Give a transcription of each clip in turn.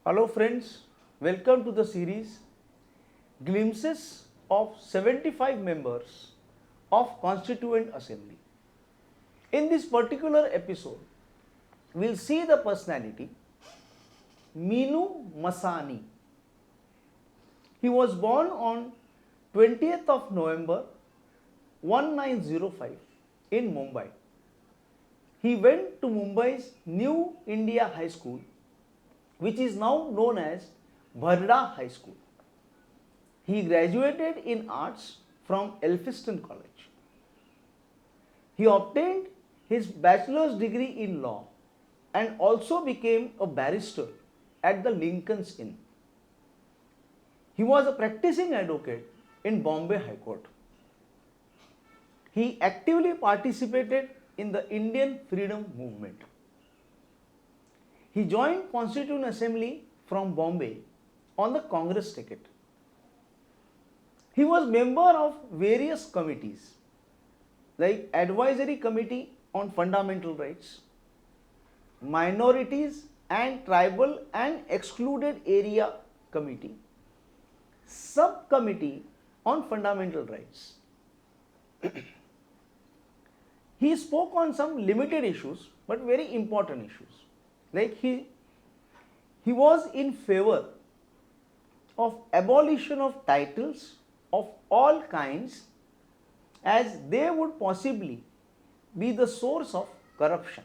Hello friends, welcome to the series Glimpses of 75 members of Constituent Assembly. In this particular episode, we will see the personality Minoo Masani. He was born on 20th of November 1905 in Mumbai. He went to Mumbai's New India High School, which is now known as Bharda High School. He graduated in arts from Elphinstone College. He obtained his bachelor's degree in law and also became a barrister at the Lincoln's Inn. He was a practicing advocate in Bombay High Court. He actively participated in the Indian freedom movement. He joined Constituent Assembly from Bombay on the Congress ticket. He was member of various committees like Advisory Committee on Fundamental Rights, Minorities and Tribal and Excluded Area Committee, Subcommittee on Fundamental Rights. He spoke on some limited issues but very important issues. Like he was in favor of abolition of titles of all kinds as they would possibly be the source of corruption.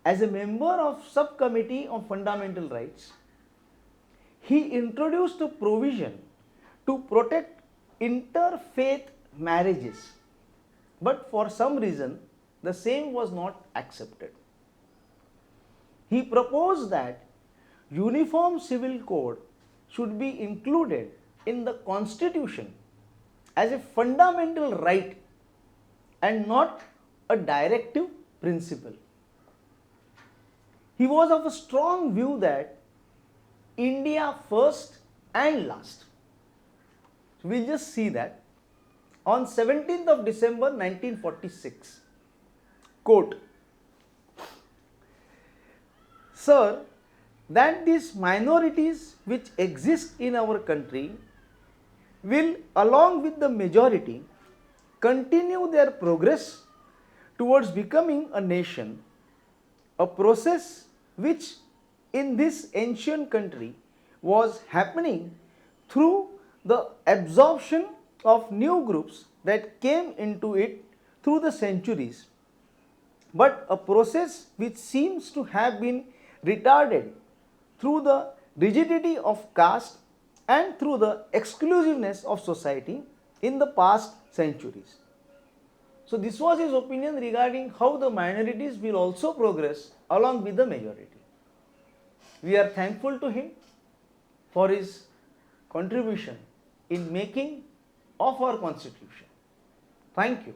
As a member of Subcommittee on Fundamental Rights, he introduced a provision to protect interfaith marriages, but for some reason the same was not accepted. He proposed that uniform civil code should be included in the constitution as a fundamental right and not a directive principle. He was of a strong view that India first and last. We'll just see that on 17th of December 1946. Quote, "Sir, that these minorities which exist in our country will, along with the majority, continue their progress towards becoming a nation, a process which in this ancient country was happening through the absorption of new groups that came into it through the centuries, but a process which seems to have been retarded through the rigidity of caste and through the exclusiveness of society in the past centuries." So this was his opinion regarding how the minorities will also progress along with the majority. We are thankful to him for his contribution in making of our constitution. Thank you.